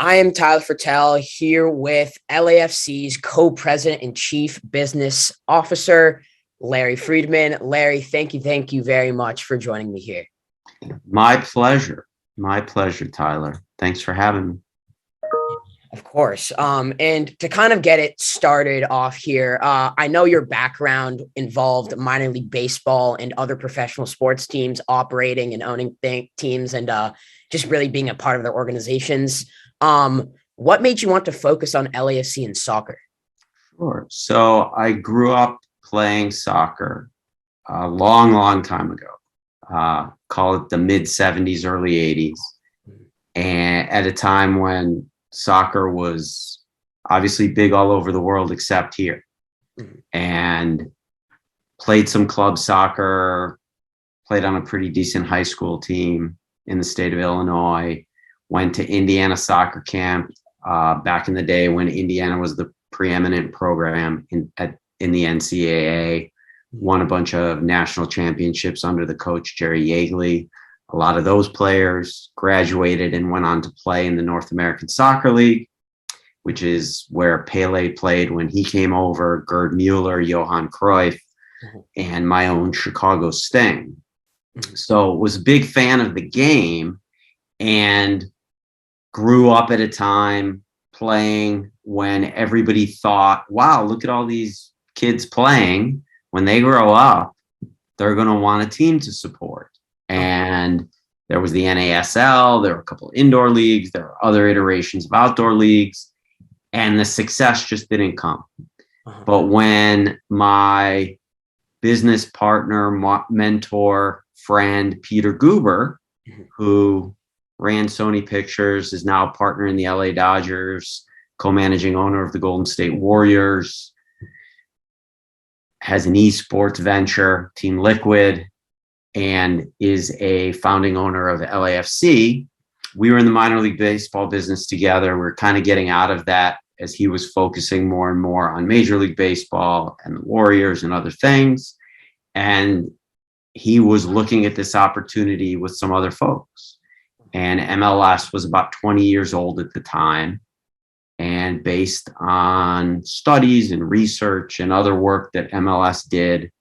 I am Tyler Fertel here with LAFC's co-president and chief business officer, Larry Freedman. Larry, thank you very much for joining me here. My pleasure. My pleasure, Tyler. Thanks for having me. Of course. And to kind of get it started off here, I know your background involved minor league baseball and other professional sports teams operating and owning teams and just really being a part of their organizations. What made you want to focus on LAFC and soccer? Sure. So I grew up playing soccer a long, long time ago. Call it the mid 70s, early 80s. And at a time when soccer was obviously big all over the world except here. And played some club soccer, played on a pretty decent high school team in the state of Illinois, went to Indiana soccer camp back in the day when Indiana was the preeminent program in the NCAA, won a bunch of national championships under the coach Jerry Yeagley. A lot of those players graduated and went on to play in the North American Soccer League, which is where Pele played when he came over, Gerd Mueller, Johan Cruyff, and my own Chicago Sting. So was a big fan of the game and grew up at a time playing when everybody thought, wow, look at all these kids playing. When they grow up, they're going to want a team to support. And there was the NASL, there were a couple of indoor leagues, there were other iterations of outdoor leagues, and the success just didn't come. But when my business partner, mentor, friend, Peter Guber, who ran Sony Pictures, is now a partner in the LA Dodgers, co-managing owner of the Golden State Warriors, has an esports venture, Team Liquid, and is a founding owner of LAFC. We were in the minor league baseball business together. We're kind of getting out of that as he was focusing more and more on Major League Baseball and the Warriors and other things. And he was looking at this opportunity with some other folks. And MLS was about 20 years old at the time. And based on studies and research and other work that MLS did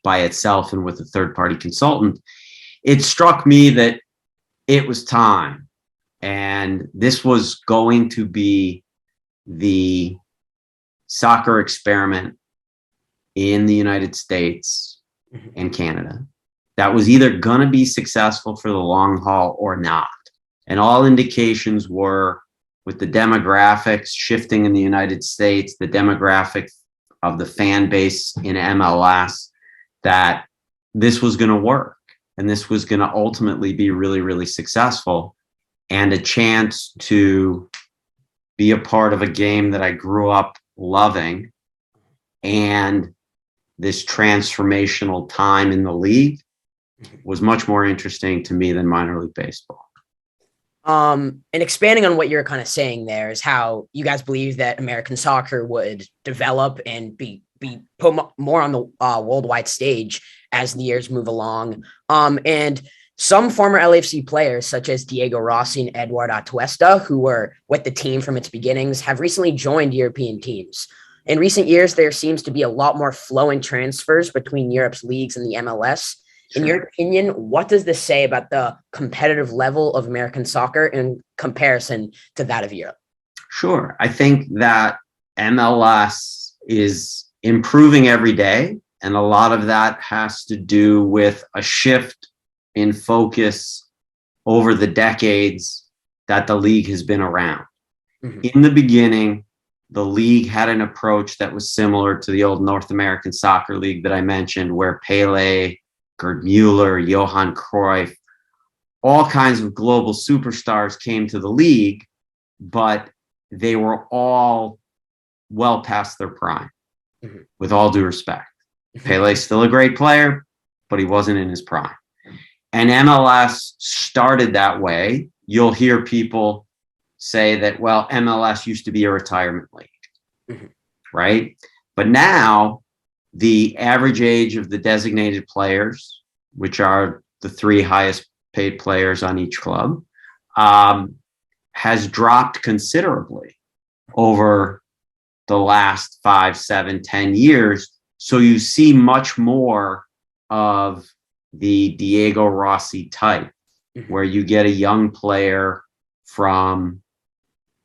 by itself and with a third-party consultant, it struck me that it was time. And this was going to be the soccer experiment in the United States and Canada that was either going to be successful for the long haul or not. And all indications were, with the demographics shifting in the United States, the demographic of the fan base in MLS, that this was going to work and this was going to ultimately be really, really successful, and a chance to be a part of a game that I grew up loving and this transformational time in the league was much more interesting to me than minor league baseball. And expanding on what you're kind of saying there is how you guys believe that American soccer would develop and be put more on the worldwide stage as the years move along. And some former LAFC players, such as Diego Rossi and Eduard Atuesta, who were with the team from its beginnings, have recently joined European teams. In recent years, there seems to be a lot more flow in transfers between Europe's leagues and the MLS. In your opinion, what does this say about the competitive level of American soccer in comparison to that of Europe? Sure. I think that MLS is improving every day. And a lot of that has to do with a shift in focus over the decades that the league has been around. In the beginning, the league had an approach that was similar to the old North American Soccer League that I mentioned, where Pele, Gerd Mueller, Johan Cruyff, all kinds of global superstars came to the league, but they were all well past their prime, with all due respect. Pele's still a great player, but he wasn't in his prime. And MLS started that way. You'll hear people say that, well, MLS used to be a retirement league, right? But now the average age of the designated players, which are the three highest paid players on each club, has dropped considerably over the last 5, 7, 10 years. So you see much more of the Diego Rossi type, where you get a young player from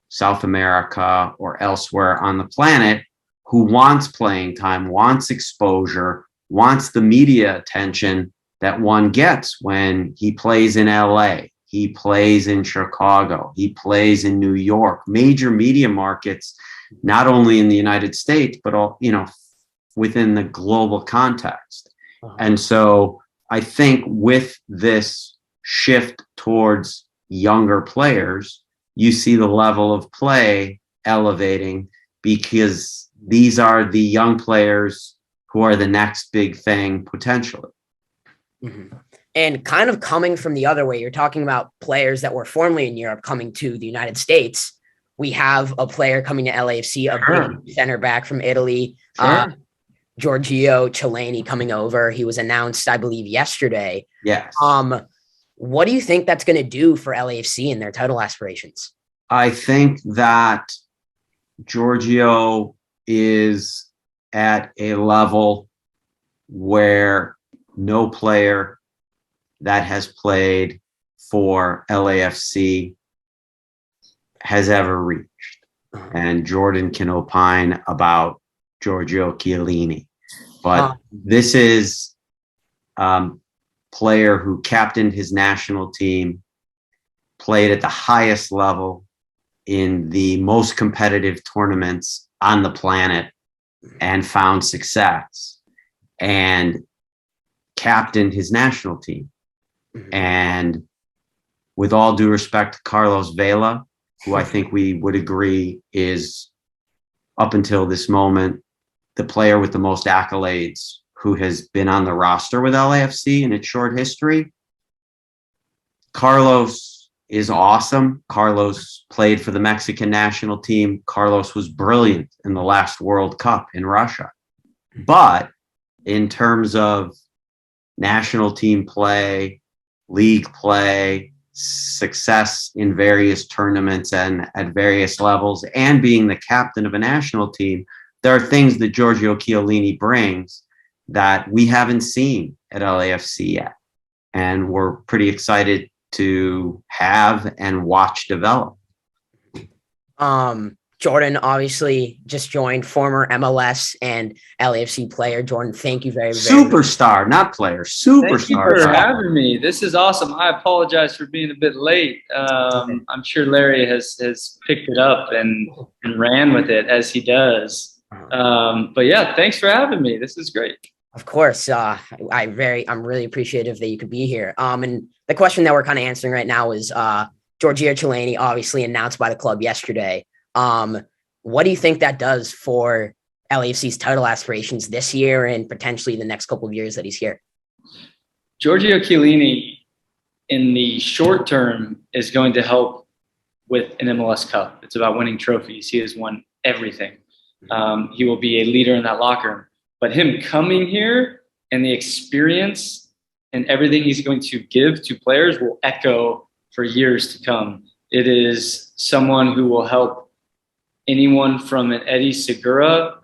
South America or elsewhere on the planet who wants playing time, wants exposure, wants the media attention that one gets when he plays in LA, he plays in Chicago, he plays in New York, major media markets, not only in the United States, but all, within the global context. And so I think with this shift towards younger players, you see the level of play elevating, because these are the young players who are the next big thing potentially. Mm-hmm. And kind of coming from the other way, you're talking about players that were formerly in Europe coming to the United States. We have a player coming to LAFC, a big center back from Italy, Giorgio Chiellini coming over. He was announced, I believe, yesterday. Yes. What do you think that's going to do for LAFC and their title aspirations? I think that Giorgio is at a level where no player that has played for LAFC has ever reached. And Jordan can opine about Giorgio Chiellini. But this is player who captained his national team, played at the highest level in the most competitive tournaments on the planet, and found success, and captained his national team. And with all due respect to Carlos Vela, who I think we would agree is, up until this moment, the player with the most accolades who has been on the roster with LAFC in its short history. Carlos is awesome. Carlos played for the Mexican national team. Carlos was brilliant in the last World Cup in Russia. But in terms of national team play, league play, success in various tournaments and at various levels, and being the captain of a national team, there are things that Giorgio Chiellini brings that we haven't seen at LAFC yet. And we're pretty excited to have and watch develop. Jordan obviously just joined, former MLS and LAFC player. Jordan, thank you very much. Superstar, not player, superstar. Thank you for having me. This is awesome. I apologize for being a bit late. I'm sure Larry has picked it up and ran with it, as he does. But yeah, thanks for having me. This is great. Of course. I'm really appreciative that you could be here. And the question that we're kind of answering right now is Giorgio Chiellini, obviously announced by the club yesterday. What do you think that does for LAFC's title aspirations this year and potentially the next couple of years that he's here? Giorgio Chiellini, in the short term, is going to help with an MLS Cup. It's about winning trophies. He has won everything. He will be a leader in that locker room. But him coming here and the experience and everything he's going to give to players will echo for years to come. It is someone who will help anyone from an Eddie Segura,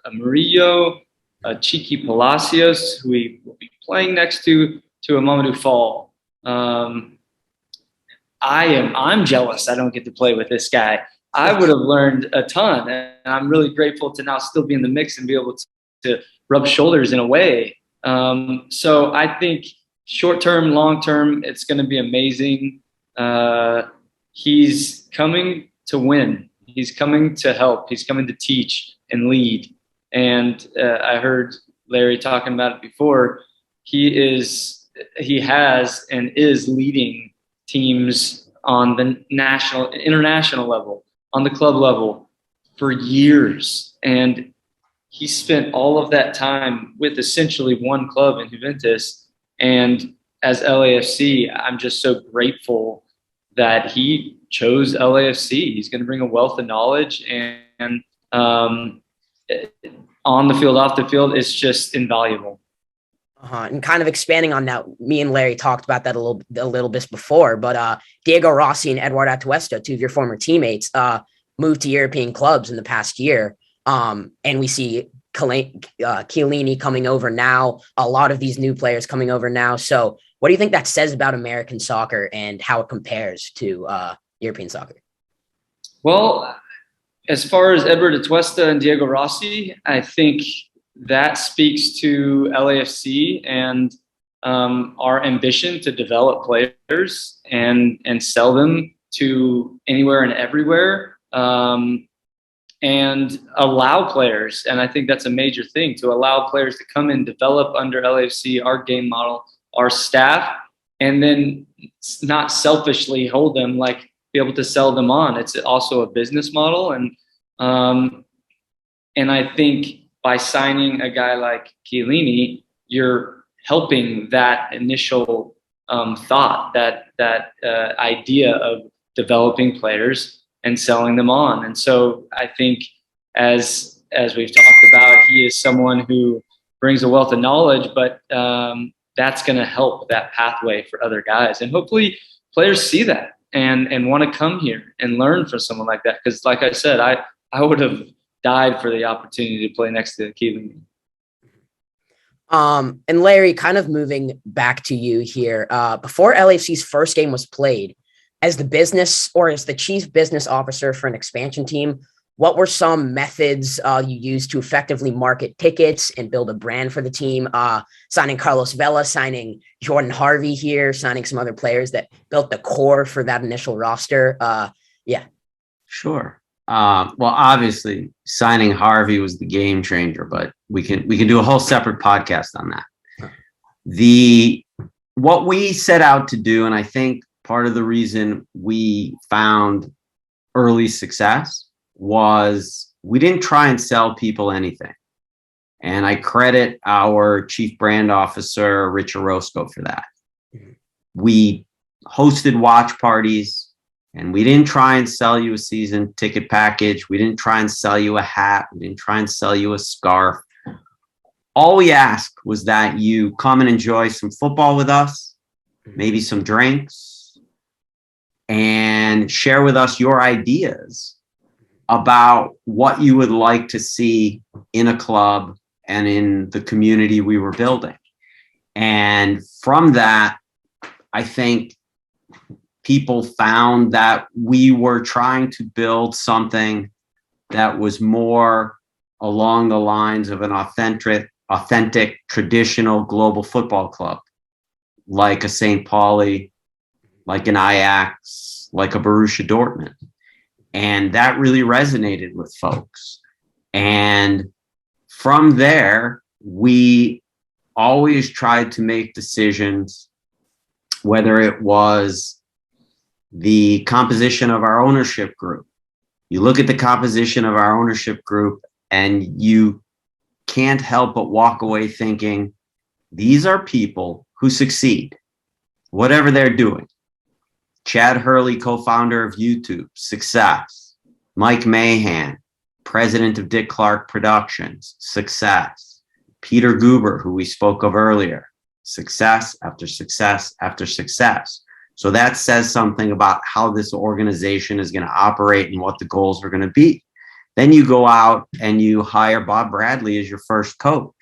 a Murillo, a Chiqui Palacios, who he will be playing next to a Mamadou Fall. I'm jealous I don't get to play with this guy. I would have learned a ton, and I'm really grateful to now still be in the mix and be able to rub shoulders in a way. So I think short-term, long-term, it's going to be amazing. He's coming to win. He's coming to help. He's coming to teach and lead. And I heard Larry talking about it before. He has and is leading teams on the international level, on the club level for years. And he spent all of that time with essentially one club in Juventus. And as LAFC, I'm just so grateful that he chose LAFC. He's going to bring a wealth of knowledge, and on the field, off the field, it's just invaluable. And kind of expanding on that, me and Larry talked about that a little bit before, but Diego Rossi and Eduardo Atuesta, two of your former teammates, moved to European clubs in the past year. And we see Chiellini coming over now, a lot of these new players coming over now. So what do you think that says about American soccer and how it compares to European soccer? Well, as far as Eduardo Atuesta and Diego Rossi, I think that speaks to LAFC and our ambition to develop players and sell them to anywhere and everywhere, and allow players. And I think that's a major thing, to allow players to come and develop under LAFC, our game model, our staff, and then not selfishly hold them, like be able to sell them on. It's also a business model. And I think by signing a guy like Chiellini, you're helping that initial thought, that idea of developing players and selling them on. And so I think as we've talked about, he is someone who brings a wealth of knowledge, but that's going to help that pathway for other guys. And hopefully players see that and want to come here and learn from someone like that. Because like I said, I would have died for the opportunity to play next to Chiellini. And Larry, kind of moving back to you here, before LAFC's first game was played, as the chief business officer for an expansion team, what were some methods you used to effectively market tickets and build a brand for the team? Signing Carlos Vela, signing Jordan Harvey here, signing some other players that built the core for that initial roster. Yeah. Sure. Well, obviously signing Harvey was the game changer, but we can do a whole separate podcast on that. What we set out to do, and I think part of the reason we found early success, was we didn't try and sell people anything. And I credit our chief brand officer, Rich Orozco, for that. We hosted watch parties, and we didn't try and sell you a season ticket package. We didn't try and sell you a hat. We didn't try and sell you a scarf. All we asked was that you come and enjoy some football with us, maybe some drinks, and share with us your ideas about what you would like to see in a club and in the community we were building. And from that, I think people found that we were trying to build something that was more along the lines of an authentic, traditional global football club, like a St. Pauli, like an Ajax, like a Borussia Dortmund. And that really resonated with folks. And from there, we always tried to make decisions, whether it was the composition of our ownership group. You look at the composition of our ownership group and you can't help but walk away thinking, these are people who succeed, whatever they're doing. Chad Hurley, co-founder of YouTube, success. Mike Mahan, president of Dick Clark Productions, success. Peter Guber, who we spoke of earlier, success after success after success. So that says something about how this organization is going to operate and what the goals are going to be. Then you go out and you hire Bob Bradley as your first coach.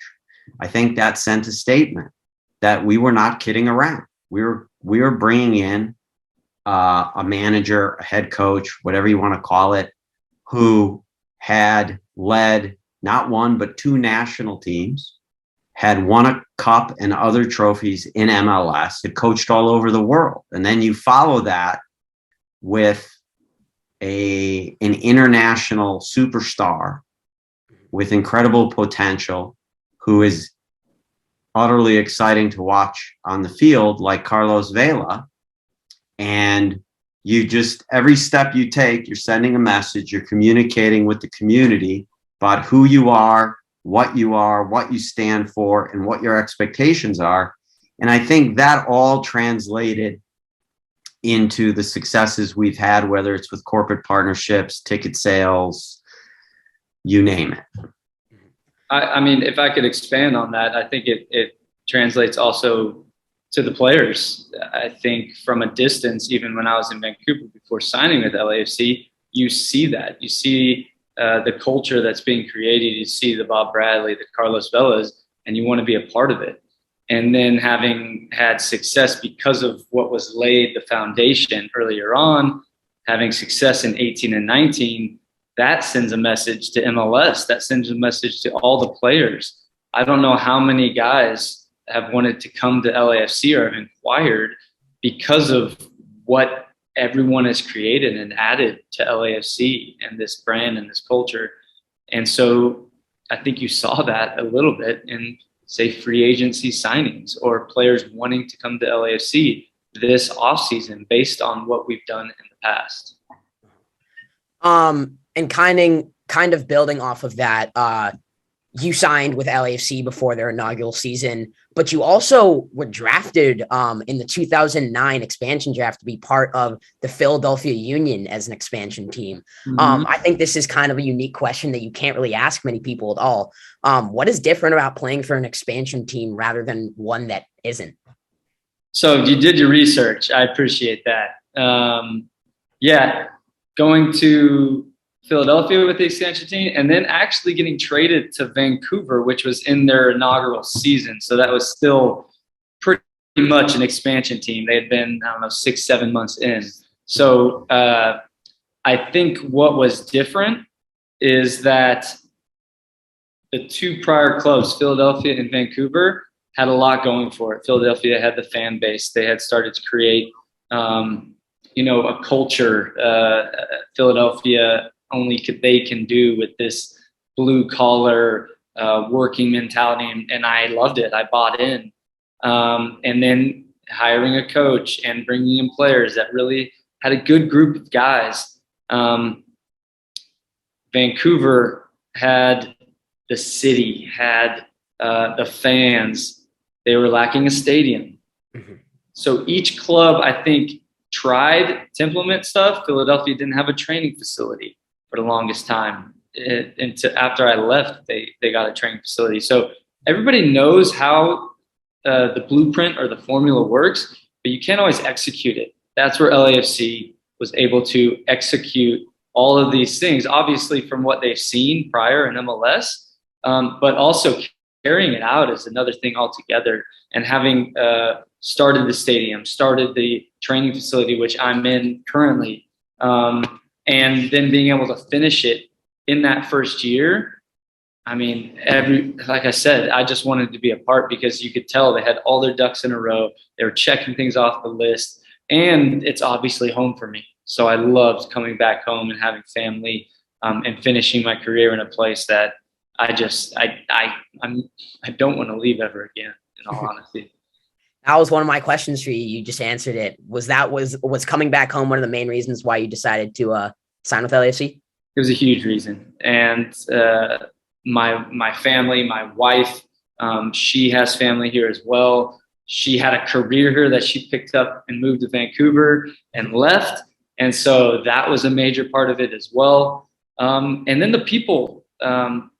I think that sent a statement that we were not kidding around. We were bringing in a manager, a head coach, whatever you want to call it, who had led not one, but two national teams, had won a cup and other trophies in MLS, had coached all over the world. And then you follow that with an international superstar with incredible potential, who is utterly exciting to watch on the field, like Carlos Vela. And you just, every step you take, you're sending a message, you're communicating with the community about who you are, what you stand for, and what your expectations are. And I think that all translated into the successes we've had, whether it's with corporate partnerships, ticket sales, you name it. I mean, if I could expand on that, I think it translates also to the players. I think from a distance, even when I was in Vancouver before signing with LAFC, you see that. You see the culture that's being created. You see the Bob Bradley, the Carlos Velas, and you want to be a part of it. And then having had success because of what was laid, the foundation earlier on, having success in 18 and 19, that sends a message to MLS. That sends a message to all the players. I don't know how many guys have wanted to come to LAFC or have inquired because of what everyone has created and added to LAFC and this brand and this culture. And so I think you saw that a little bit in, say, free agency signings or players wanting to come to LAFC this offseason based on what we've done in the past. And kind of building off of that, you signed with LAFC before their inaugural season, but you also were drafted in the 2009 expansion draft to be part of the Philadelphia Union as an expansion team. I think this is kind of a unique question that you can't really ask many people at all. What is different about playing for an expansion team rather than one that isn't? So you did your research. I appreciate that. Yeah, going to Philadelphia with the expansion team and then actually getting traded to Vancouver, which was in their inaugural season. So that was still pretty much an expansion team. They had been, 6-7 months in. So I think what was different is that the two prior clubs, Philadelphia and Vancouver, had a lot going for it. Philadelphia had the fan base. They had started to create, a culture. Philadelphia only they can do with this blue collar working mentality. And I loved it. I bought in. And then hiring a coach and bringing in players that really had a good group of guys. Vancouver had the city, had the fans. They were lacking a stadium. So each club, I think, tried to implement stuff. Philadelphia didn't have a training facility for the longest time. After I left, they got a training facility. So everybody knows how the blueprint or the formula works, but you can't always execute it. That's where LAFC was able to execute all of these things, obviously from what they've seen prior in MLS, but also carrying it out is another thing altogether. And having started the stadium, started the training facility, which I'm in currently, and then being able to finish it in that first year. I mean, like I said, I just wanted to be a part because you could tell they had all their ducks in a row. They were checking things off the list, and it's obviously home for me. So I loved coming back home and having family, and finishing my career in a place that I don't want to leave ever again, in all honesty. That was one of my questions for you. You just answered it. Was coming back home one of the main reasons why you decided to sign with LAFC? It was a huge reason. And my family, my wife, she has family here as well. She had a career here that she picked up and moved to Vancouver and left. And so that was a major part of it as well. And then the people.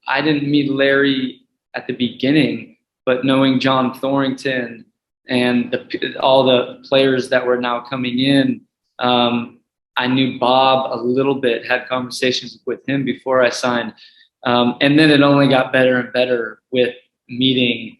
I didn't meet Larry at the beginning, but knowing John Thorrington and all the players that were now coming in, I knew Bob a little bit, had conversations with him before I signed. And then it only got better and better with meeting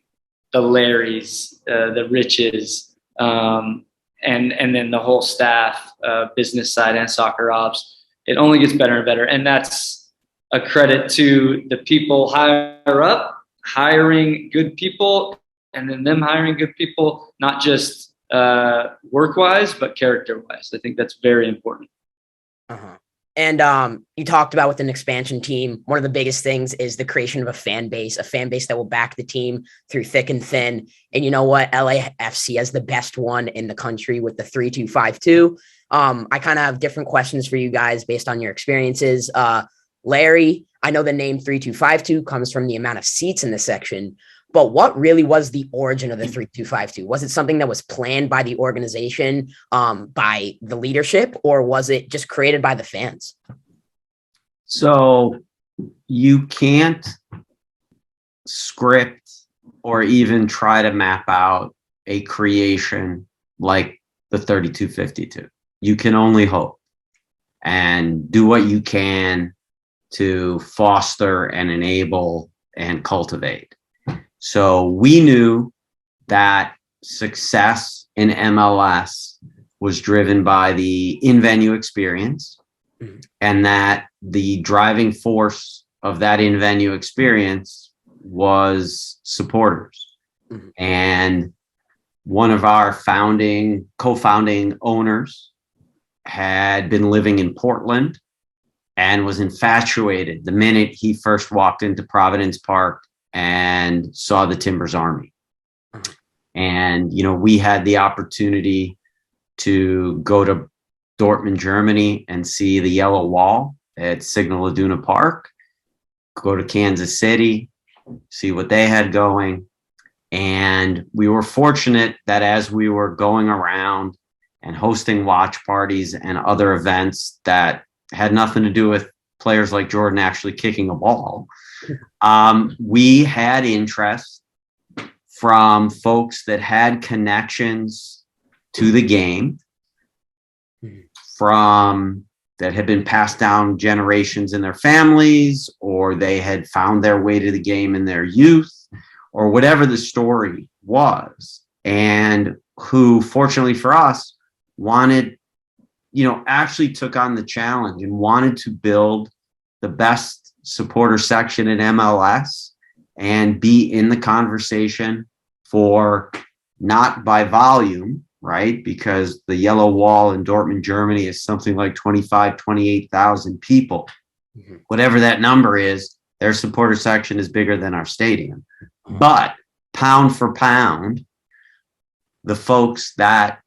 the Larrys, the Riches, and then the whole staff, business side and soccer ops. It only gets better and better. And that's a credit to the people higher up, hiring good people, and then them hiring good people, not just work-wise, but character-wise. I think that's very important. And you talked about with an expansion team, one of the biggest things is the creation of a fan base that will back the team through thick and thin. And you know what? LAFC has the best one in the country with the 3-2-5-2. I kind of have different questions for you guys based on your experiences. Larry, I know the name 3-2-5-2 comes from the amount of seats in the section, but what really was the origin of the 3-2-5-2? Was it something that was planned by the organization, by the leadership, or was it just created by the fans? So you can't script or even try to map out a creation like the 3252. You can only hope and do what you can to foster and enable and cultivate. So we knew that success in MLS was driven by the in-venue experience, and that the driving force of that in-venue experience was supporters. And one of our co-founding owners had been living in Portland and was infatuated the minute he first walked into Providence Park and saw the Timbers Army. And, we had the opportunity to go to Dortmund, Germany, and see the yellow wall at Signal Iduna Park, go to Kansas City, see what they had going. And we were fortunate that as we were going around and hosting watch parties and other events that had nothing to do with players like Jordan actually kicking a ball, we had interest from folks that had connections to the game, that had been passed down generations in their families, or they had found their way to the game in their youth, or whatever the story was, and who, fortunately for us, wanted, actually took on the challenge and wanted to build the best supporter section in MLS and be in the conversation for, not by volume, right? Because the yellow wall in Dortmund, Germany is something like 28,000 people. Whatever that number is, their supporter section is bigger than our stadium. But pound for pound, the folks that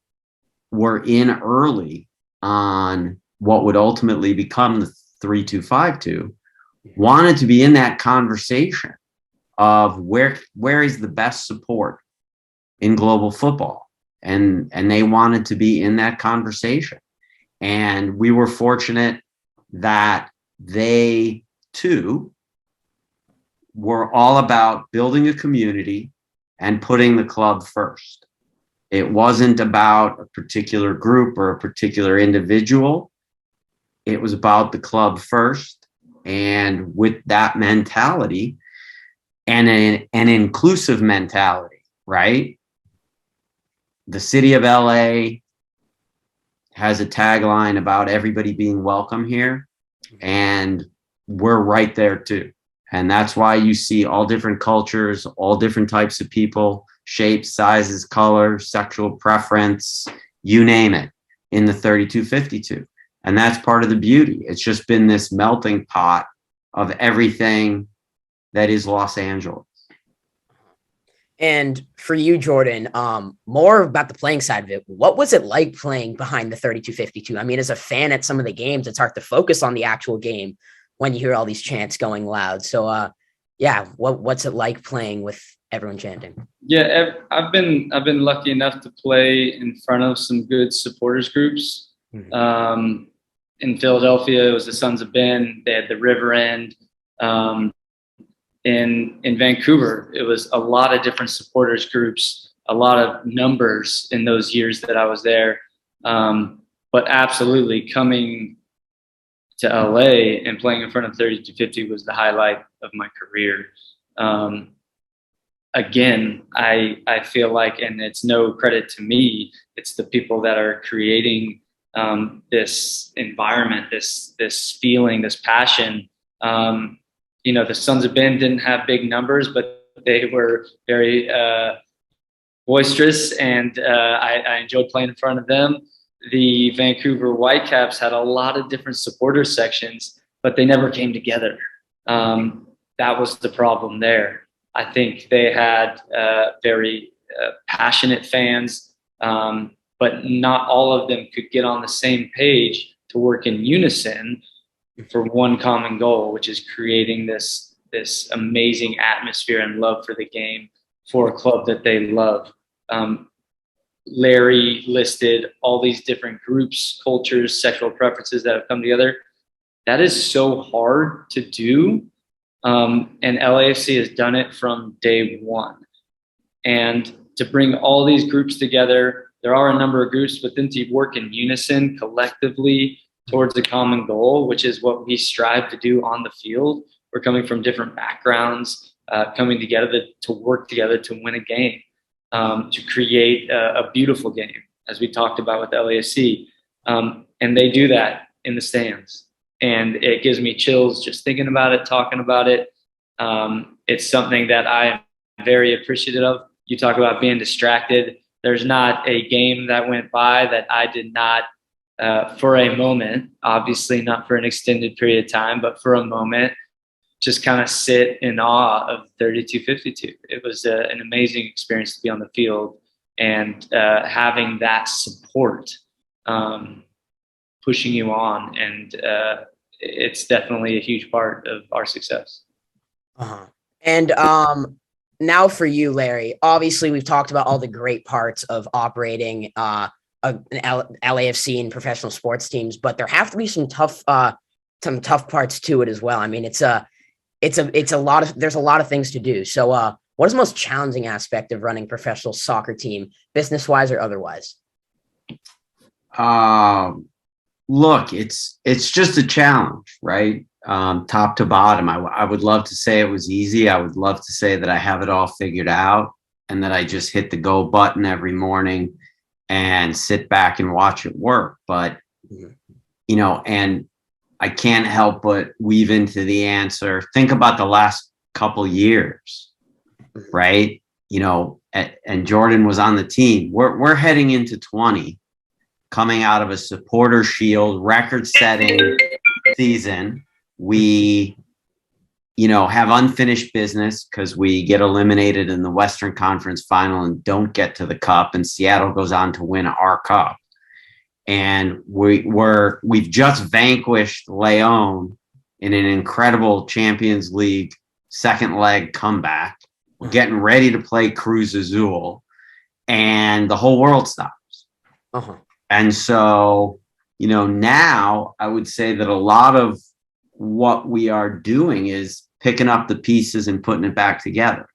were in early on what would ultimately become the 3252 wanted to be in that conversation of where is the best support in global football, and they wanted to be in that conversation. And we were fortunate that they too were all about building a community and putting the club first. It wasn't about a particular group or a particular individual. It was about the club first. And with that mentality and an inclusive mentality, right? The city of LA has a tagline about everybody being welcome here, and we're right there too. And that's why you see all different cultures, all different types of people, shapes, sizes, colors, sexual preference, you name it, in the 3252. And that's part of the beauty. It's just been this melting pot of everything that is Los Angeles. And for you, Jordan, more about the playing side of it. What was it like playing behind the 3252? I mean, as a fan at some of the games, it's hard to focus on the actual game when you hear all these chants going loud. So, what's it like playing with everyone chanting? Yeah, I've been lucky enough to play in front of some good supporters groups. In Philadelphia, it was the Sons of Ben. They had the River End. In Vancouver, it was a lot of different supporters groups, a lot of numbers in those years that I was there. But absolutely, coming to LA and playing in front of 3250 was the highlight of my career. Again, I feel like, and it's no credit to me, it's the people that are creating this environment, this feeling, this passion. The Sons of Ben didn't have big numbers, but they were very boisterous, and I enjoyed playing in front of them. The Vancouver Whitecaps had a lot of different supporter sections, but they never came together. That was the problem there. I think they had very passionate fans, but not all of them could get on the same page to work in unison for one common goal, which is creating this amazing atmosphere and love for the game for a club that they love. Larry listed all these different groups, cultures, sexual preferences that have come together. That is so hard to do. And LAFC has done it from day one. and to bring all these groups together. There are a number of groups, but then to work in unison collectively towards a common goal, which is what we strive to do on the field. We're coming from different backgrounds, coming together to work together to win a game, to create a beautiful game, as we talked about with LAFC. And they do that in the stands. And it gives me chills just thinking about it, talking about it. It's something that I am very appreciative of. You talk about being distracted. There's not a game that went by that I did not, for a moment, obviously not for an extended period of time, but for a moment, just kind of sit in awe of 32-52. It was an amazing experience to be on the field and having that support pushing you on. And it's definitely a huge part of our success. And now for you, Larry, obviously we've talked about all the great parts of operating an LAFC and professional sports teams, but there have to be some tough parts to it as well. I mean, there's a lot of things to do. So what is the most challenging aspect of running a professional soccer team, business wise or otherwise? Look, it's just a challenge, right? Top to bottom. I would love to say it was easy. I would love to say that I have it all figured out and that I just hit the go button every morning and sit back and watch it work. But, and I can't help but weave into the answer. Think about the last couple years, right? And Jordan was on the team. We're heading into 20, coming out of a supporter shield record-setting season. We, have unfinished business because we get eliminated in the Western Conference final and don't get to the cup, and Seattle goes on to win our cup. And we've just vanquished Leon in an incredible Champions League second leg comeback. We're getting ready to play Cruz Azul, and the whole world stops. And so, now I would say that a lot of what we are doing is picking up the pieces and putting it back together.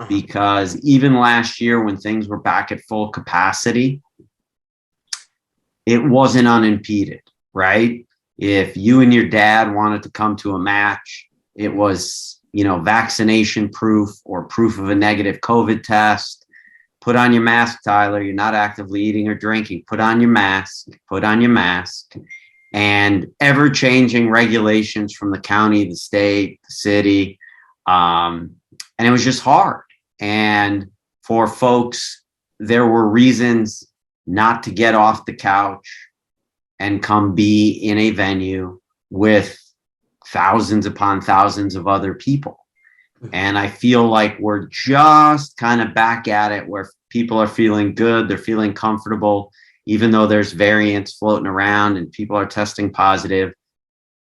Because even last year when things were back at full capacity, it wasn't unimpeded, right? If you and your dad wanted to come to a match, it was, vaccination proof or proof of a negative COVID test. Put on your mask, Tyler. You're not actively eating or drinking. Put on your mask. And ever-changing regulations from the county, the state, the city. And it was just hard. And for folks, there were reasons not to get off the couch and come be in a venue with thousands upon thousands of other people. And I feel like we're just kind of back at it where people are feeling good. They're feeling comfortable, even though there's variants floating around and people are testing positive.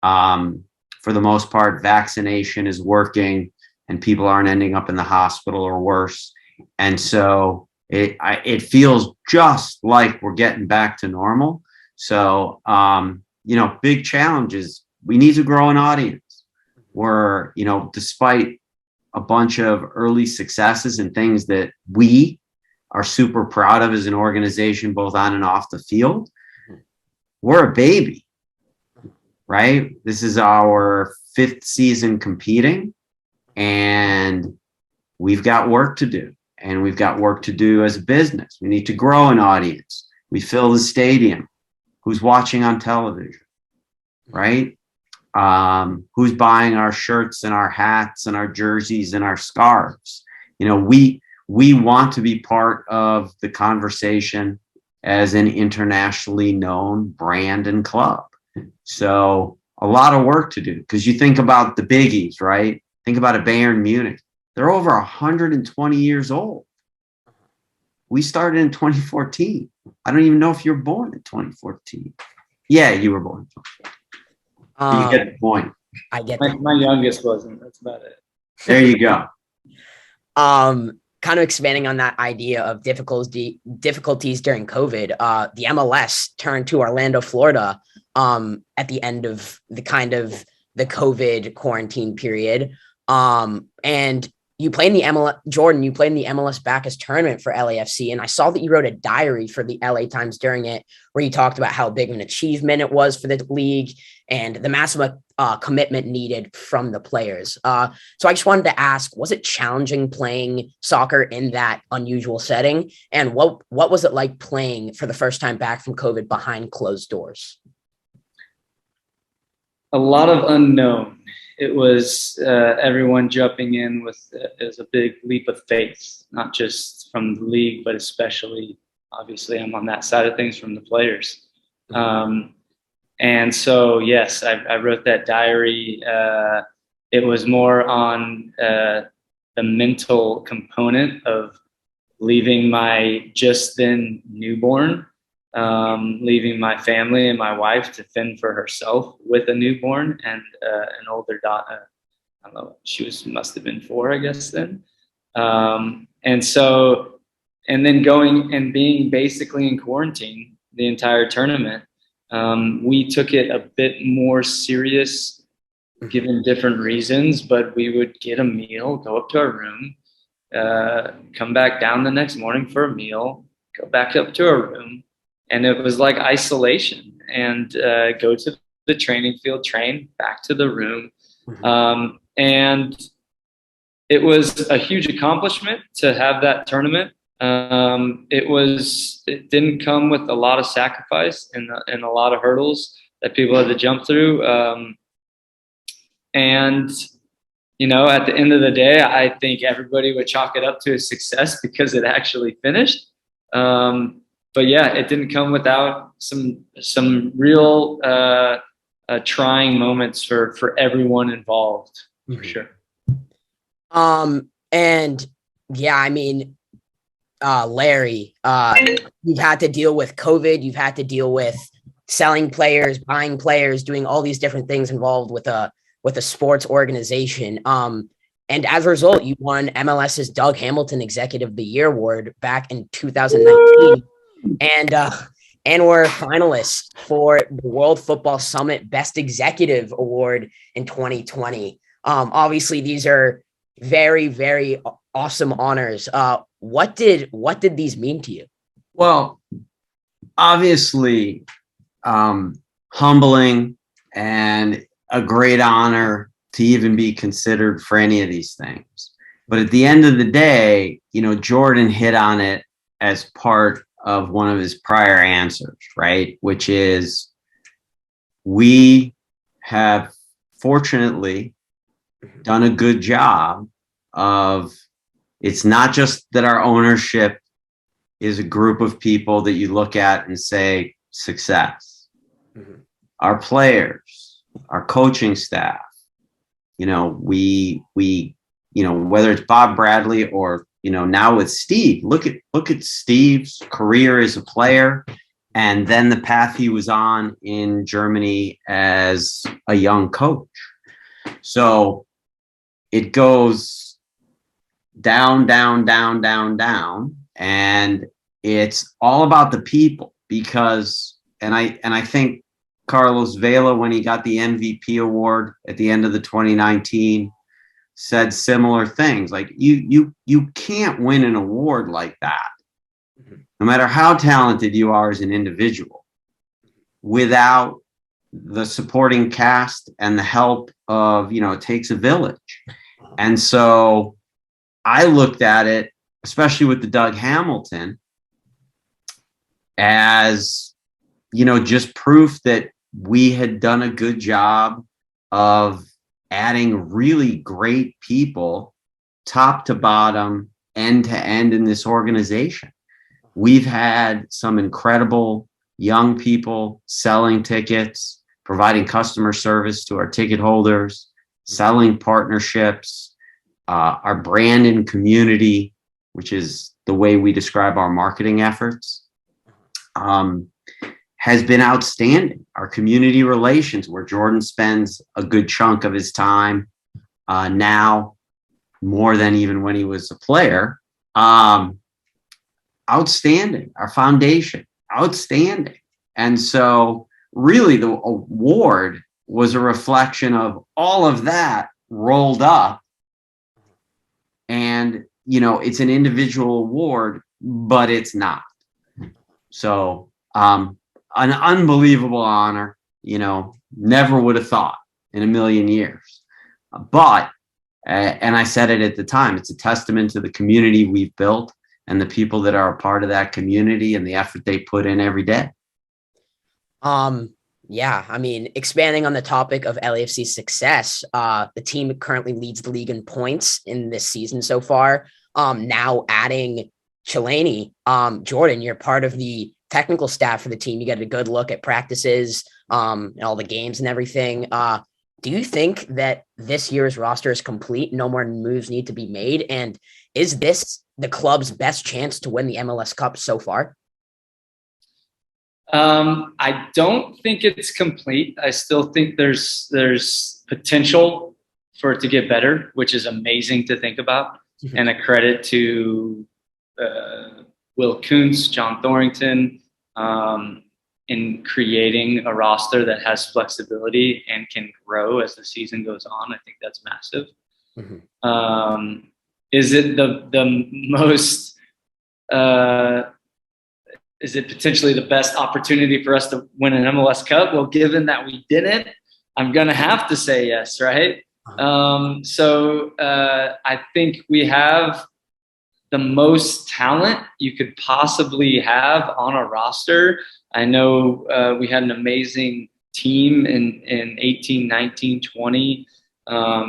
For the most part, vaccination is working and people aren't ending up in the hospital or worse. And so it feels just like we're getting back to normal. So, big challenges. We need to grow an audience. We're, despite a bunch of early successes and things that we are super proud of as an organization, both on and off the field, we're a baby, right? This is our 5th season competing, and we've got work to do. And we've got work to do as a business. We need to grow an audience. We fill the stadium. Who's watching on television, right? Who's buying our shirts and our hats and our jerseys and our scarves? We want to be part of the conversation as an internationally known brand and club. So a lot of work to do, because you think about the biggies, right? Think about a Bayern Munich. They're over 120 years old. We started in 2014. I don't even know if you were born in 2014. Yeah, you were born. You get the point. I get my youngest wasn't. That's about it. There you go. Kind of expanding on that idea of difficulties during COVID, the MLS turned to Orlando, Florida, at the end of the COVID quarantine period. And you played in the MLS, Jordan, you played in the MLS Backers tournament for LAFC. And I saw that you wrote a diary for the LA Times during it, where you talked about how big of an achievement it was for the league and the massive commitment needed from the players. So I just wanted to ask, was it challenging playing soccer in that unusual setting? And what was it like playing for the first time back from COVID behind closed doors? A lot of unknown. It was everyone jumping in with as a big leap of faith, not just from the league, but especially, obviously, I'm on that side of things from the players. And so, yes, I wrote that diary. It was more on the mental component of leaving my just then newborn, leaving my family and my wife to fend for herself with a newborn and an older daughter. I don't know, must have been 4, I guess then. And then going and being basically in quarantine the entire tournament. We took it a bit more serious given different reasons, but we would get a meal, go up to our room, come back down the next morning for a meal, go back up to our room. And it was like isolation, and go to the training field, train, back to the room. And it was a huge accomplishment to have that tournament. It didn't come with a lot of sacrifice and a lot of hurdles that people had to jump through. And, at the end of the day, I think everybody would chalk it up to a success because it actually finished. But yeah, it didn't come without some real trying moments for everyone involved, for sure. And yeah, I mean, Larry, you've had to deal with COVID. You've had to deal with selling players, buying players, doing all these different things involved with a sports organization. And as a result, you won MLS's Doug Hamilton Executive of the Year Award back in 2019. And we're finalists for the World Football Summit Best Executive Award in 2020. Obviously, these are very, very awesome honors. What did these mean to you? Well, obviously, humbling and a great honor to even be considered for any of these things. But at the end of the day, Jordan hit on it as part of one of his prior answers, right? Which is, we have fortunately done a good job of, it's not just that our ownership is a group of people that you look at and say success. Our players, our coaching staff, we whether it's Bob Bradley or now with Steve, look at Steve's career as a player, and then the path he was on in Germany as a young coach. So it goes down, down, down, down, down, and it's all about the people. Because, and I think Carlos Vela, when he got the MVP award at the end of the 2019, said similar things. Like, you can't win an award like that, no matter how talented you are as an individual, without the supporting cast and the help of, it takes a village. And so I looked at it, especially with the Doug Hamilton, as, just proof that we had done a good job of adding really great people, top to bottom, end to end in this organization. We've had some incredible young people selling tickets, providing customer service to our ticket holders, selling partnerships, our brand and community, which is the way we describe our marketing efforts, has been outstanding. Our community relations, where Jordan spends a good chunk of his time now, more than even when he was a player, outstanding. Our foundation, outstanding. And so really the award was a reflection of all of that rolled up and it's an individual award, but it's not. So an unbelievable honor. Never would have thought in a million years. But and I said it at the time, it's a testament to the community we've built and the people that are a part of that community and the effort they put in every day. Yeah, I mean, expanding on the topic of LAFC's success, the team currently leads the league in points in this season so far. Now adding Chiellini, Jordan, you're part of the technical staff for the team. You get a good look at practices, and all the games and everything. Do you think that this year's roster is complete? No more moves need to be made. And is this the club's best chance to win the MLS Cup so far? I don't think it's complete. I still think there's potential for it to get better, which is amazing to think about. Mm-hmm. And a credit to Will Kuntz, John Thorrington, in creating a roster that has flexibility and can grow as the season goes on. I think that's massive. Mm-hmm. Is it the most is it potentially the best opportunity for us to win an MLS Cup? Well, given that we didn't, I'm going to have to say yes, right? So I think we have the most talent you could possibly have on a roster. I know we had an amazing team in 18, 19, 20,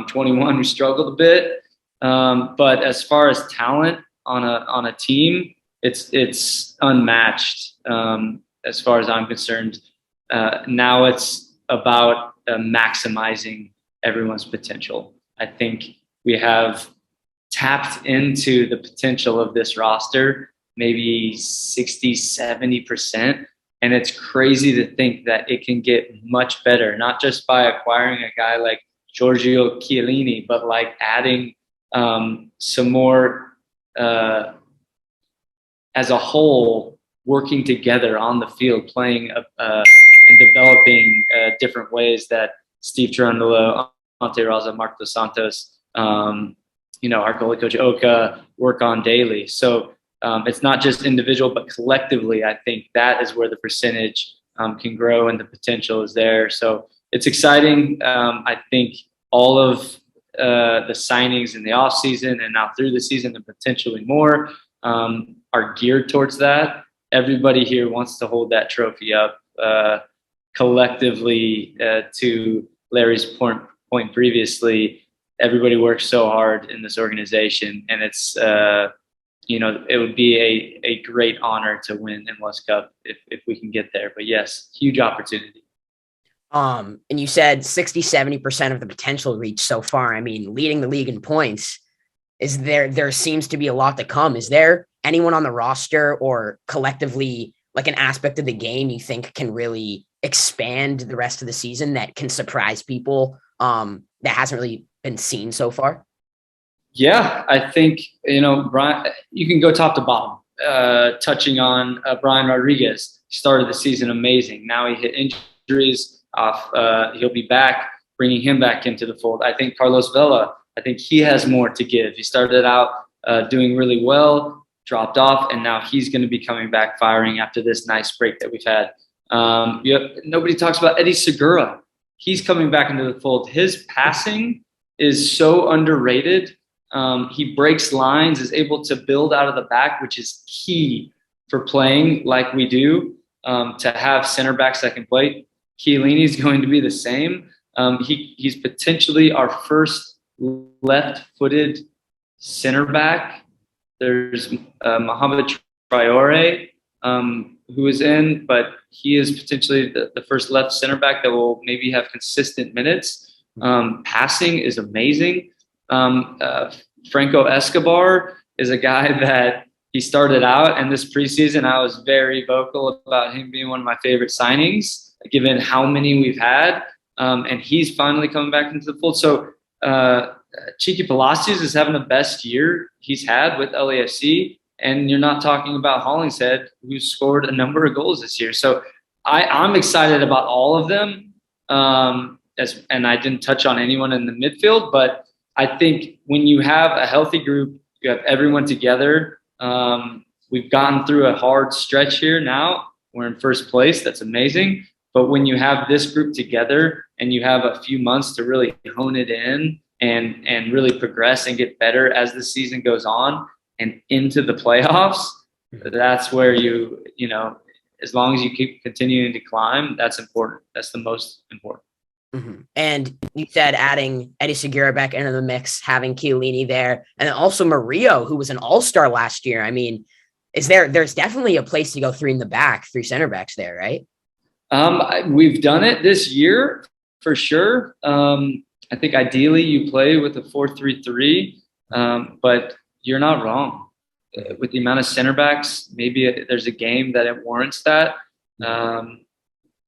21. We struggled a bit. But as far as talent on a team, it's unmatched as far as I'm concerned. Now it's about maximizing everyone's potential. I think we have tapped into the potential of this roster, maybe 60, 70%. And it's crazy to think that it can get much better, not just by acquiring a guy like Giorgio Chiellini, but like adding some more as a whole, working together on the field, playing and developing different ways that Steve Cherundolo, Ante Raza, Mark Dos Santos, our goalie coach Oka work on daily. So it's not just individual, but collectively, I think that is where the percentage can grow and the potential is there. So it's exciting. I think all of the signings in the off season and now through the season and potentially more are geared towards that. Everybody here wants to hold that trophy up collectively. To Larry's point previously, everybody works so hard in this organization, and it's it would be a great honor to win MLS Cup if we can get there. But yes, huge opportunity. And you said 60, 70% of the potential reached so far. I mean, leading the league in points, there seems to be a lot to come. Is there anyone on the roster or collectively like an aspect of the game you think can really expand the rest of the season that can surprise people that hasn't really been seen so far? Yeah, I think, Brian, you can go top to bottom. Touching on Brian Rodriguez, he started the season amazing. Now he hit injuries off. He'll be back, bringing him back into the fold. I think Carlos Vela, I think he has more to give. He started out doing really well, dropped off, and now he's going to be coming back firing after this nice break that we've had. Nobody talks about Eddie Segura. He's coming back into the fold. His passing is so underrated. He breaks lines, is able to build out of the back, which is key for playing like we do, to have center backs that can play. Chiellini is going to be the same. He's potentially our first left-footed center back. There's Mohamed Traore, who is in, but he is potentially the first left center back that will maybe have consistent minutes. Passing is amazing. Franco Escobar is a guy that he started out, and this preseason I was very vocal about him being one of my favorite signings, given how many we've had, and he's finally coming back into the fold. So Chiqui Palacios is having the best year he's had with LAFC, and you're not talking about Hollingshead, who scored a number of goals this year. So I'm excited about all of them, and I didn't touch on anyone in the midfield, but I think when you have a healthy group, you have everyone together. We've gotten through a hard stretch here now. We're in first place. That's amazing. But when you have this group together and you have a few months to really hone it in and really progress and get better as the season goes on and into the playoffs, that's where you know, as long as you keep continuing to climb, that's important. That's the most important. Mm-hmm. And you said adding Eddie Segura back into the mix, having Chiellini there, and then also Murillo, who was an all-star last year. I mean, there's definitely a place to go three in the back, three center backs there, right? We've done it this year for sure. I think ideally you play with a 4-3-3, but you're not wrong. With the amount of center backs, maybe there's a game that it warrants that.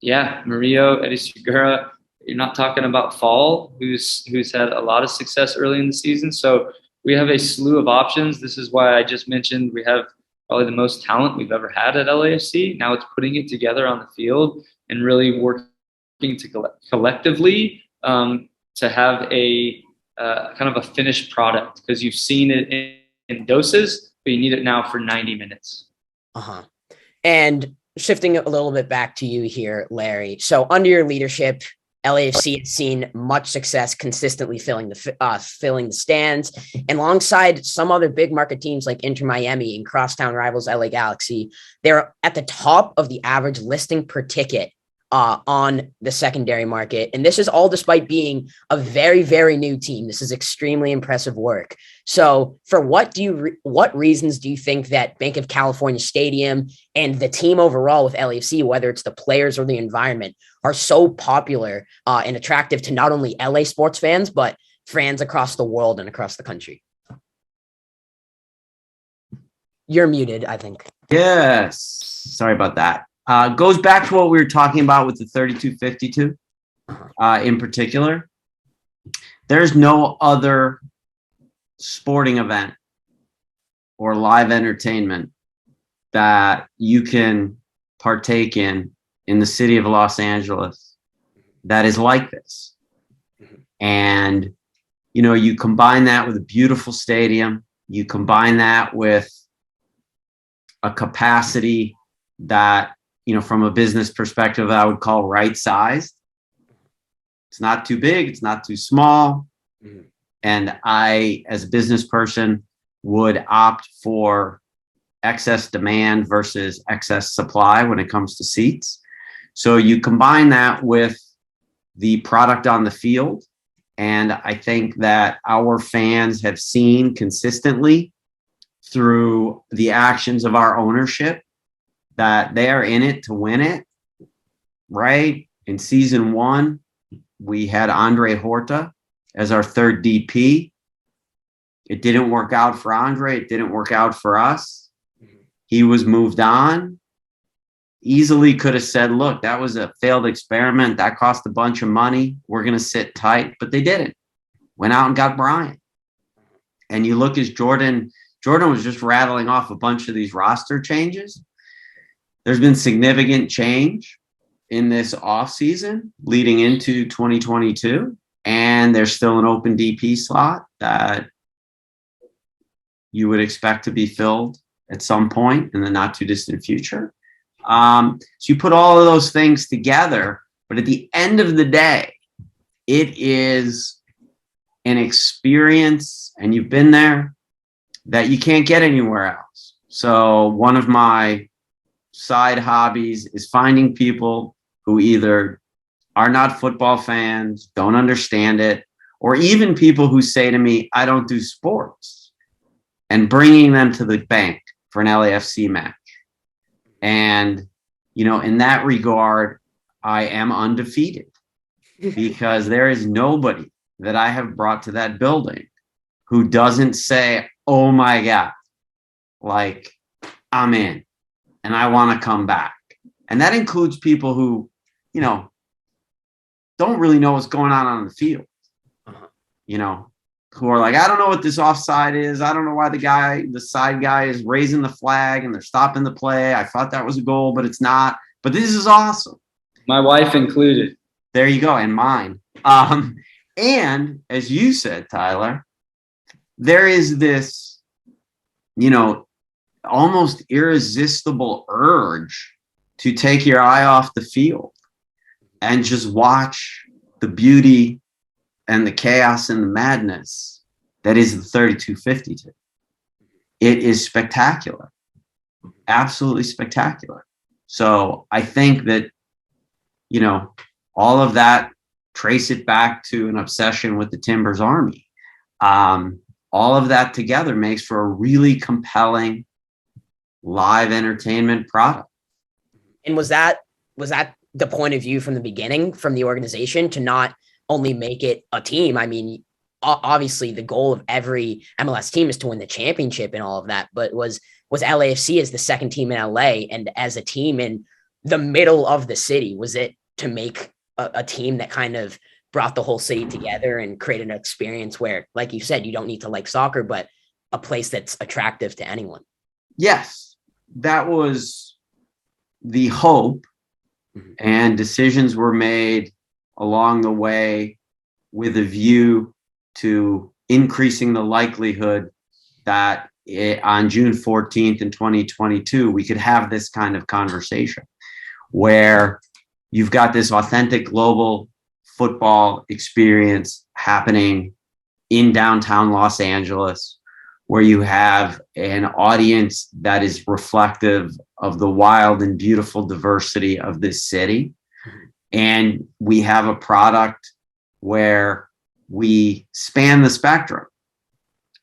Yeah, Murillo, Eddie Segura. You're not talking about Fall, who's had a lot of success early in the season. So we have a slew of options. This is why I just mentioned we have probably the most talent we've ever had at LAFC. Now it's putting it together on the field and really working to collectively to have a kind of a finished product, because you've seen it in doses, but you need it now for 90 minutes. Uh-huh. And shifting a little bit back to you here, Larry. So under your leadership, LAFC has seen much success consistently filling the stands, and alongside some other big market teams like Inter Miami and crosstown rivals LA Galaxy, they're at the top of the average listing per ticket on the secondary market. And this is all despite being a very, very new team. This is extremely impressive work. So for what reasons do you think that Bank of California Stadium and the team overall with LAFC, whether it's the players or the environment, are so popular and attractive to not only LA sports fans, but fans across the world and across the country? You're muted, I think. Yes. Sorry about that. Goes back to what we were talking about with the 3252 in particular. There's no other sporting event or live entertainment that you can partake in the city of Los Angeles that is like this. And, you know, you combine that with a beautiful stadium, you combine that with a capacity that, you know, from a business perspective, I would call right-sized. It's not too big, it's not too small. And I, as a business person, would opt for excess demand versus excess supply when it comes to seats. So you combine that with the product on the field, and I think that our fans have seen consistently through the actions of our ownership that they are in it to win it, right? In season 1, we had Andre Horta as our third DP. It didn't work out for Andre. It didn't work out for us. He was moved on. Easily could have said, look, that was a failed experiment. That cost a bunch of money. We're going to sit tight. But they didn't. Went out and got Brian. And you look at Jordan was just rattling off a bunch of these roster changes. There's been significant change in this offseason leading into 2022, and there's still an open DP slot that you would expect to be filled at some point in the not too distant future. So you put all of those things together, but at the end of the day, it is an experience, and you've been there, that you can't get anywhere else. So one of my side hobbies is finding people who either are not football fans, don't understand it, or even people who say to me, I don't do sports, and bringing them to the bank for an LAFC match. And, you know, in that regard, I am undefeated because there is nobody that I have brought to that building who doesn't say, oh my God, like, I'm in and I want to come back. And that includes people who, you know, don't really know what's going on the field, you know, who are like, I don't know what this offside is. I don't know why the side guy is raising the flag and they're stopping the play. I thought that was a goal, but it's not. But this is awesome. My wife included. There you go. And mine. And as you said, Tyler, there is this, almost irresistible urge to take your eye off the field and just watch the beauty and the chaos and the madness that is the 3252. It is spectacular, absolutely spectacular. So I think that, all of that, trace it back to an obsession with the Timbers Army. All of that together makes for a really compelling live entertainment product. And was that the point of view from the beginning, from the organization, to not only make it a team? I mean, obviously the goal of every MLS team is to win the championship and all of that, but was LAFC as the second team in LA and as a team in the middle of the city, was it to make a team that kind of brought the whole city together and created an experience where, like you said, you don't need to like soccer, but a place that's attractive to anyone? Yes, that was the hope, and decisions were made along the way with a view to increasing the likelihood that on June 14th in 2022, we could have this kind of conversation where you've got this authentic global football experience happening in downtown Los Angeles, where you have an audience that is reflective of the wild and beautiful diversity of this city. And we have a product where we span the spectrum.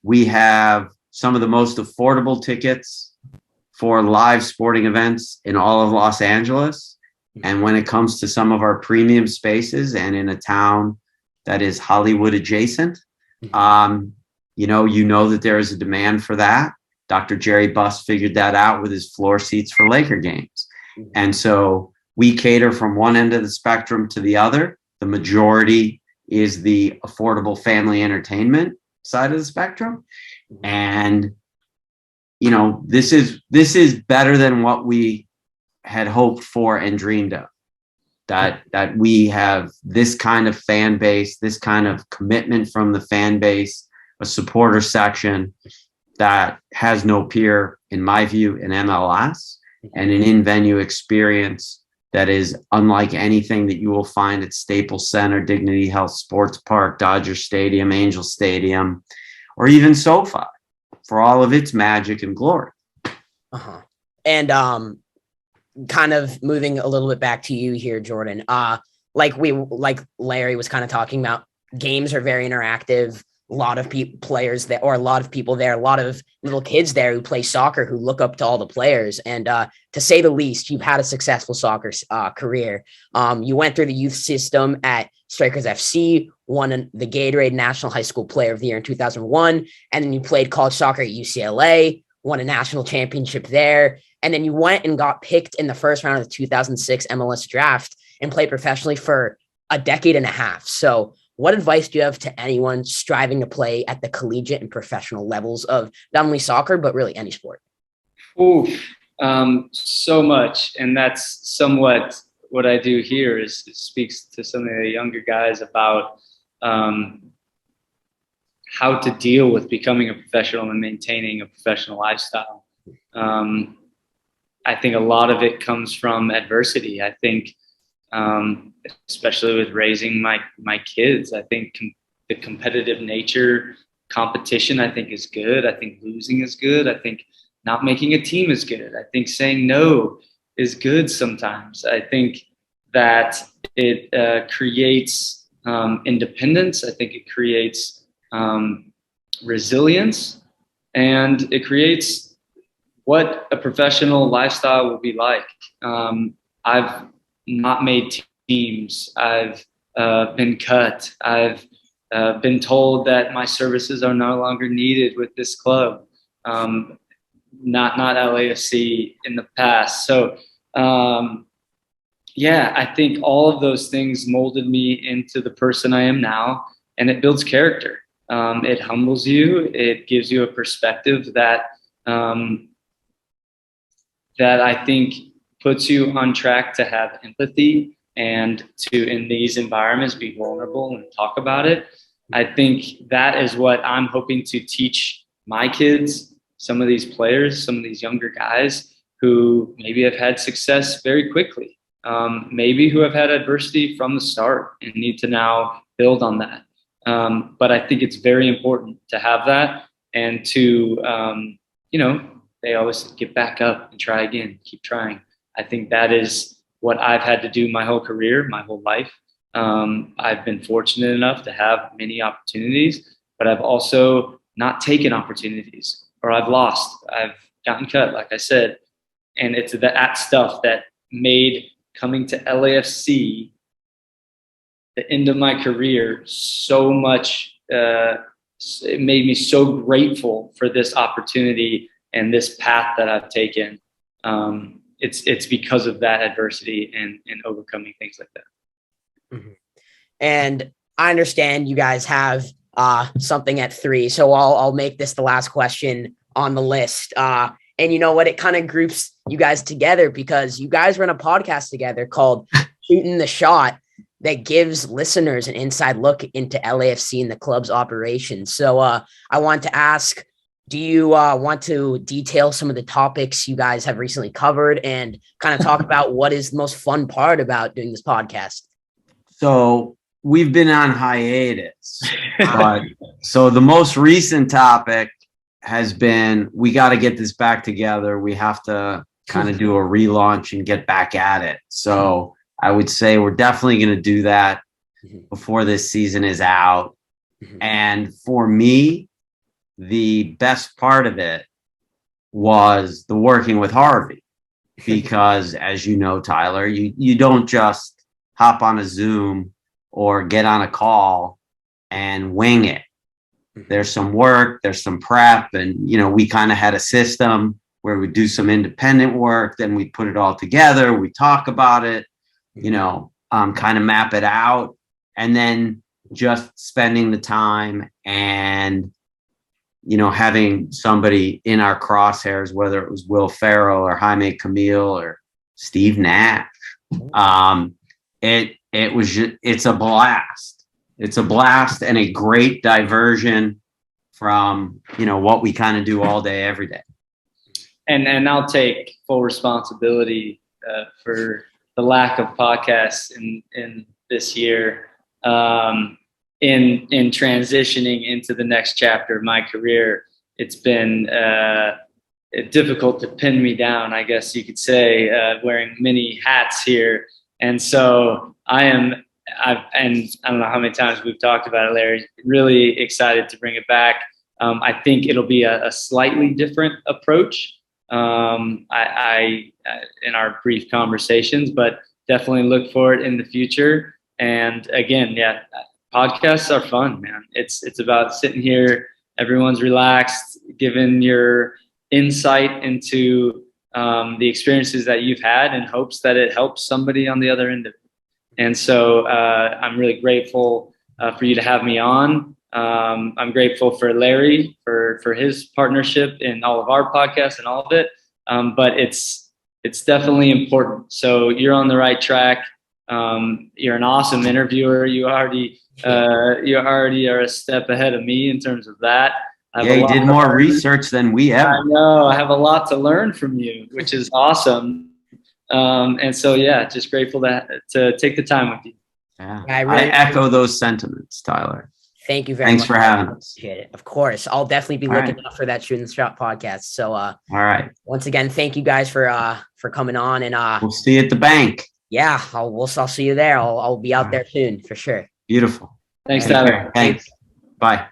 We have some of the most affordable tickets for live sporting events in all of Los Angeles. And when it comes to some of our premium spaces and in a town that is Hollywood adjacent, you know that there is a demand for that. Dr. Jerry Buss figured that out with his floor seats for Laker games. And so we cater from one end of the spectrum to the other. The majority is the affordable family entertainment side of the spectrum. And, this is better than what we had hoped for and dreamed of. That we have this kind of fan base, this kind of commitment from the fan base, a supporter section that has no peer, in my view, in MLS, and an in-venue experience that is unlike anything that you will find at Staples Center, Dignity Health Sports Park, Dodger Stadium, Angel Stadium, or even SoFi, for all of its magic and glory. And kind of moving a little bit back to you here, Jordan. Like Larry was kind of talking about, games are very interactive. A lot of players there, or a lot of people there, a lot of little kids there who play soccer, who look up to all the players. And to say the least, you've had a successful soccer career. You went through the youth system at Strikers FC, won the Gatorade National High School Player of the Year in 2001. And then you played college soccer at UCLA, won a national championship there. And then you went and got picked in the first round of the 2006 MLS draft and played professionally for a decade and a half. So what advice do you have to anyone striving to play at the collegiate and professional levels of not only soccer, but really any sport? So much. And that's somewhat what I do here is it speaks to some of the younger guys about how to deal with becoming a professional and maintaining a professional lifestyle. I think a lot of it comes from adversity. I think, especially with raising my kids, I think the competitive nature, competition, I think is good. I think losing is good. I think not making a team is good. I think saying no is good sometimes. I think that it creates independence. I think it creates resilience, and it creates what a professional lifestyle will be like. I've not made teams. I've been cut. I've been told that my services are no longer needed with this club. Not LAFC in the past. So I think all of those things molded me into the person I am now, and it builds character. It humbles you. It gives you a perspective that I think puts you on track to have empathy and to, in these environments, be vulnerable and talk about it. I think that is what I'm hoping to teach my kids, some of these players, some of these younger guys who maybe have had success very quickly, maybe who have had adversity from the start and need to now build on that. But I think it's very important to have that and to, they always get back up and try again, keep trying. I think that is what I've had to do my whole career, my whole life. I've been fortunate enough to have many opportunities, but I've also not taken opportunities, or I've lost. I've gotten cut, like I said. And it's that stuff that made coming to LAFC, the end of my career, so much. It made me so grateful for this opportunity and this path that I've taken. It's because of that adversity and overcoming things like that. Mm-hmm. And I understand you guys have something at 3, so I'll make this the last question on the list. And you know what? It kind of groups you guys together because you guys run a podcast together called Shooting the Shot that gives listeners an inside look into LAFC and the club's operations. So I want to ask, do you want to detail some of the topics you guys have recently covered and kind of talk about what is the most fun part about doing this podcast? So we've been on hiatus. So the most recent topic has been, we got to get this back together. We have to kind of do a relaunch and get back at it. So I would say we're definitely going to do that before this season is out. And for me, the best part of it was the working with Harvey, because as you know, Tyler, you don't just hop on a Zoom or get on a call and wing it. There's some work, there's some prep, and we kind of had a system where we do some independent work, then we put it all together, we talk about it, kind of map it out, and then just spending the time and having somebody in our crosshairs, whether it was Will Ferrell or Jaime Camille or Steve Nash. It's a blast. It's a blast and a great diversion from, what we kind of do all day, every day. And I'll take full responsibility for the lack of podcasts in this year. In transitioning into the next chapter of my career, it's been difficult to pin me down, I guess you could say, wearing many hats here. And so and I don't know how many times we've talked about it, Larry, really excited to bring it back. I think it'll be a slightly different approach in our brief conversations, but definitely look for it in the future. And again, podcasts are fun, man. It's about sitting here, everyone's relaxed, giving your insight into the experiences that you've had in hopes that it helps somebody on the other end of it. And so I'm really grateful for you to have me on. I'm grateful for Larry for his partnership in all of our podcasts and all of it. But it's definitely important. So you're on the right track. You're an awesome interviewer. You already are a step ahead of me in terms of that. You did more research than we ever. I know. I have a lot to learn from you, which is awesome. And so, just grateful to take the time with you. Yeah, I echo those sentiments, Tyler. Thank you very much. Thanks for having us. Of course. I'll definitely be looking out for that Shooting the Shot podcast. So, all right. Once again, thank you guys for coming on, and we'll see you at the bank. Yeah, I'll see you there. I'll be out there soon for sure. Beautiful. Thanks, Tyler. Thanks. Bye.